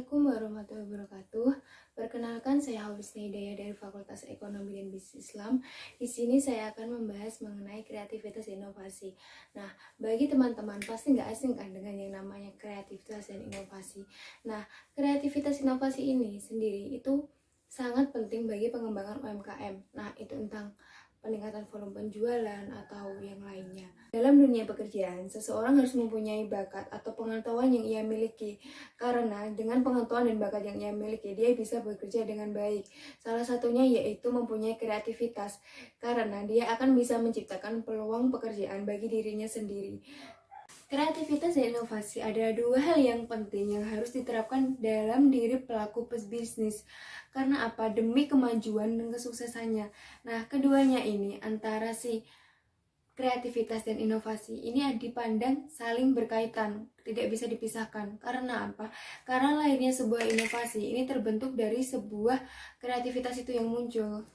Assalamualaikum warahmatullahi wabarakatuh. Perkenalkan, saya Hafizna Hidayah dari Fakultas Ekonomi dan Bisnis Islam. Di sini saya akan membahas mengenai kreativitas dan inovasi. Nah, bagi teman-teman pasti nggak asing kan dengan yang namanya kreativitas dan inovasi. Nah, kreativitas inovasi ini sendiri itu sangat penting bagi pengembangan UMKM. Nah, itu tentang peningkatan volume penjualan atau yang lainnya. Dalam dunia pekerjaan, seseorang harus mempunyai bakat atau pengetahuan yang ia miliki. Karena dengan pengetahuan dan bakat yang ia miliki, dia bisa bekerja dengan baik. Salah satunya yaitu mempunyai kreativitas, karena dia akan bisa menciptakan peluang pekerjaan bagi dirinya sendiri. Kreativitas dan inovasi adalah dua hal yang penting yang harus diterapkan dalam diri pelaku bisnis. Karena apa? Demi kemajuan dan kesuksesannya. Nah, keduanya ini antara si kreativitas dan inovasi ini dipandang saling berkaitan, tidak bisa dipisahkan. Karena apa? Karena lahirnya sebuah inovasi ini terbentuk dari sebuah kreativitas itu yang muncul.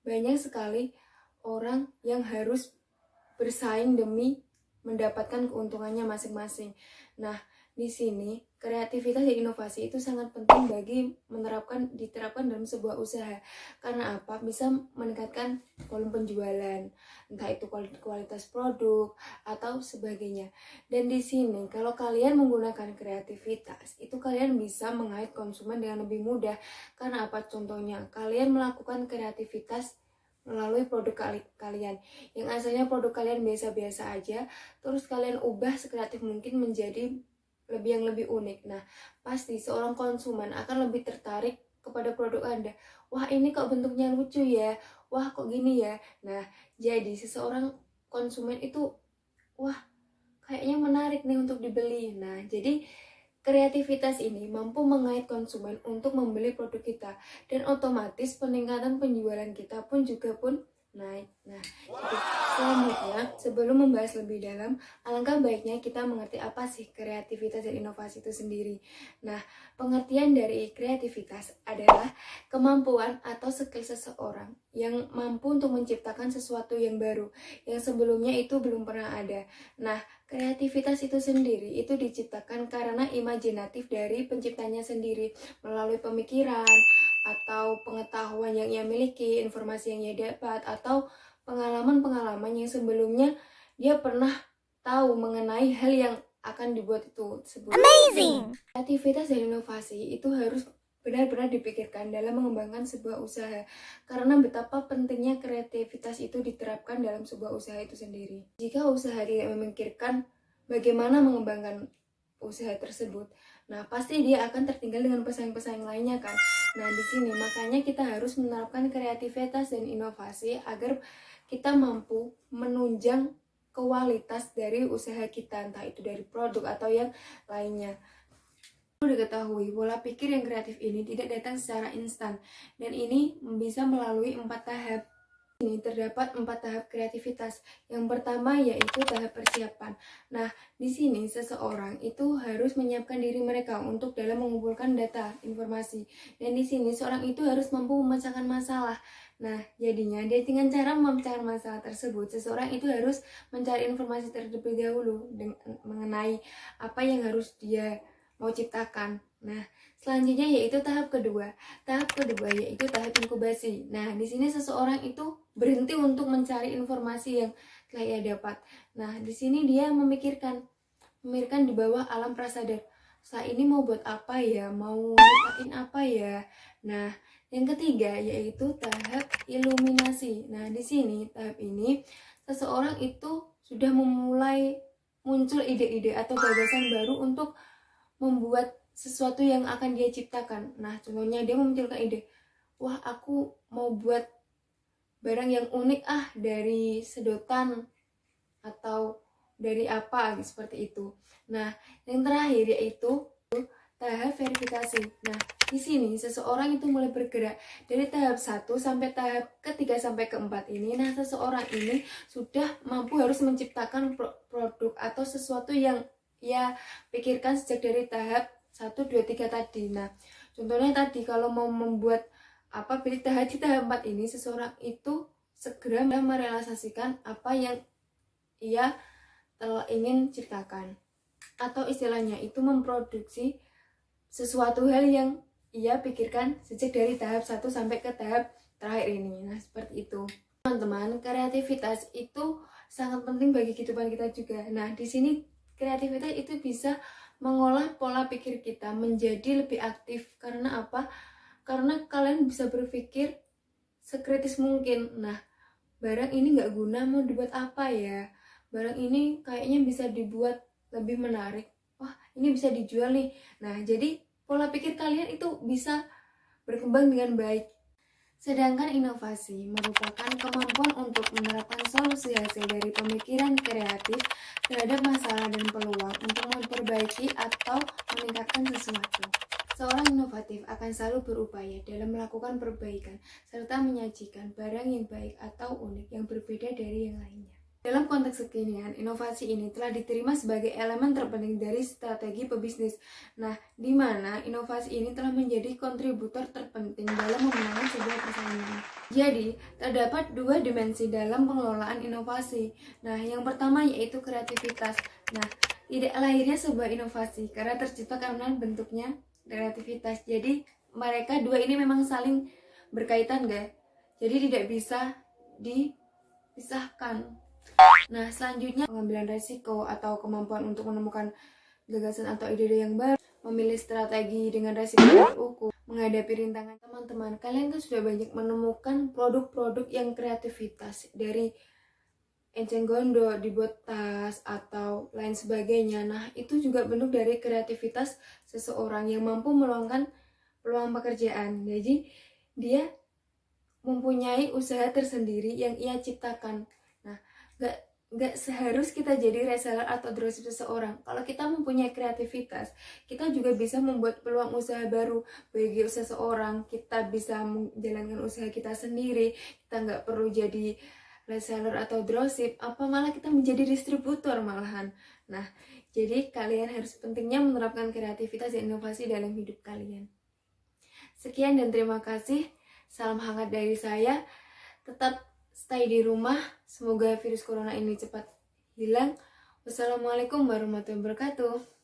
Banyak sekali orang yang harus bersaing demi mendapatkan keuntungannya masing-masing. Nah, di sini kreativitas dan inovasi itu sangat penting bagi diterapkan dalam sebuah usaha. Karena apa? Bisa meningkatkan volume penjualan, entah itu kualitas produk atau sebagainya. Dan di sini kalau kalian menggunakan kreativitas, itu kalian bisa mengait konsumen dengan lebih mudah. Karena apa? Contohnya, kalian melakukan kreativitas melalui produk kalian yang asalnya produk kalian biasa-biasa aja, terus kalian ubah sekreatif mungkin menjadi yang lebih unik. Nah, pasti seorang konsumen akan lebih tertarik kepada produk Anda. Wah, ini kok bentuknya lucu ya, wah kok gini ya. Nah, jadi seseorang konsumen itu, wah kayaknya menarik nih untuk dibeli. Nah, jadi kreativitas ini mampu mengait konsumen untuk membeli produk kita, dan otomatis peningkatan penjualan kita pun naik. Nah, jadi selanjutnya, sebelum membahas lebih dalam, alangkah baiknya kita mengerti apa sih kreativitas dan inovasi itu sendiri. Nah, pengertian dari kreativitas adalah kemampuan atau skill seseorang yang mampu untuk menciptakan sesuatu yang baru, yang sebelumnya itu belum pernah ada. Nah, kreativitas itu sendiri itu diciptakan karena imajinatif dari penciptanya sendiri melalui pemikiran atau pengetahuan yang ia miliki, informasi yang ia dapat, atau pengalaman-pengalaman yang sebelumnya dia pernah tahu mengenai hal yang akan dibuat itu tersebut. Amazing! Kreativitas dan inovasi itu harus benar-benar dipikirkan dalam mengembangkan sebuah usaha, karena betapa pentingnya kreativitas itu diterapkan dalam sebuah usaha itu sendiri. Jika usaha tidak memikirkan bagaimana mengembangkan usaha tersebut, nah pasti dia akan tertinggal dengan pesaing-pesaing lainnya kan. Nah, di sini makanya kita harus menerapkan kreativitas dan inovasi agar kita mampu menunjang kualitas dari usaha kita, entah itu dari produk atau yang lainnya. Perlu diketahui, pola pikir yang kreatif ini tidak datang secara instan, dan ini bisa melalui 4 tahap. Ini terdapat 4 tahap kreativitas. Yang pertama yaitu tahap persiapan. Nah, di sini seseorang itu harus menyiapkan diri mereka untuk dalam mengumpulkan data, informasi. Dan di sini seorang itu harus mampu memecahkan masalah. Nah, jadinya dia dengan cara memecahkan masalah tersebut, seseorang itu harus mencari informasi terlebih dahulu mengenai apa yang harus dia mau ciptakan. Nah, selanjutnya yaitu tahap kedua. Tahap kedua yaitu tahap inkubasi. Nah, di sini seseorang itu berhenti untuk mencari informasi yang telah ia dapat. Nah, di sini dia memikirkan di bawah alam prasadar. Setelah ini mau buat apa ya? Mau nyiptain apa ya? Nah, yang ketiga yaitu tahap iluminasi. Nah, di sini tahap ini seseorang itu sudah memulai muncul ide-ide atau gagasan baru untuk membuat sesuatu yang akan dia ciptakan. Nah, contohnya dia memunculkan ide, wah aku mau buat barang yang unik dari sedotan atau dari apa seperti itu. Nah, yang terakhir yaitu tahap verifikasi. Nah, di sini seseorang itu mulai bergerak dari tahap 1 sampai tahap ketiga sampai keempat ini. Nah, seseorang ini sudah mampu harus menciptakan produk atau sesuatu yang ia pikirkan sejak dari tahap 1, 2, 3 tadi. Nah, contohnya tadi kalau mau membuat di tahap 4 ini, seseorang itu segera merealisasikan apa yang ia telah ingin ciptakan, atau istilahnya itu memproduksi sesuatu hal yang ia pikirkan sejak dari tahap 1 sampai ke tahap terakhir ini. Nah, seperti itu. Teman-teman, kreativitas itu sangat penting bagi kehidupan kita juga. Nah, di sini kreativitas itu bisa mengolah pola pikir kita menjadi lebih aktif. Karena apa? Karena kalian bisa berpikir sekritis mungkin. Nah, barang ini nggak guna, mau dibuat apa ya? Barang ini kayaknya bisa dibuat lebih menarik. Wah, ini bisa dijual nih. Nah, jadi pola pikir kalian itu bisa berkembang dengan baik. Sedangkan inovasi merupakan kemampuan untuk menerapkan solusi hasil dari pemikiran kreatif terhadap masalah dan peluang untuk memperbaiki atau meningkatkan sesuatu. Seorang inovatif akan selalu berupaya dalam melakukan perbaikan serta menyajikan barang yang baik atau unik yang berbeda dari yang lainnya. Dalam konteks kekinian, inovasi ini telah diterima sebagai elemen terpenting dari strategi pebisnis. Nah, di mana inovasi ini telah menjadi kontributor terpenting dalam memenangkan sebuah persaingan. Jadi, terdapat dua dimensi dalam pengelolaan inovasi. Nah, yang pertama yaitu kreativitas. Nah, tidak lahirnya sebuah inovasi karena tercipta karena bentuknya kreativitas. Jadi, mereka dua ini memang saling berkaitan, guys. Jadi, tidak bisa dipisahkan. Nah, selanjutnya pengambilan resiko atau kemampuan untuk menemukan gagasan atau ide-ide yang baru, memilih strategi dengan resiko yang terukur, menghadapi rintangan. Teman-teman, kalian kan sudah banyak menemukan produk-produk yang kreativitas dari enceng gondok, dibuat tas atau lain sebagainya. Nah, itu juga bentuk dari kreativitas seseorang yang mampu meluangkan peluang pekerjaan. Jadi, dia mempunyai usaha tersendiri yang ia ciptakan. Nah, gak seharus kita jadi reseller atau dropship seseorang. Kalau kita mempunyai kreativitas, kita juga bisa membuat peluang usaha baru bagi seseorang. Kita bisa menjalankan usaha kita sendiri. Kita nggak perlu jadi reseller atau dropship, apa malah kita menjadi distributor malahan. Nah, jadi kalian harus pentingnya menerapkan kreativitas dan inovasi dalam hidup kalian. Sekian dan terima kasih. Salam hangat dari saya. Tetap stay di rumah. Semoga virus corona ini cepat hilang. Wassalamualaikum warahmatullahi wabarakatuh.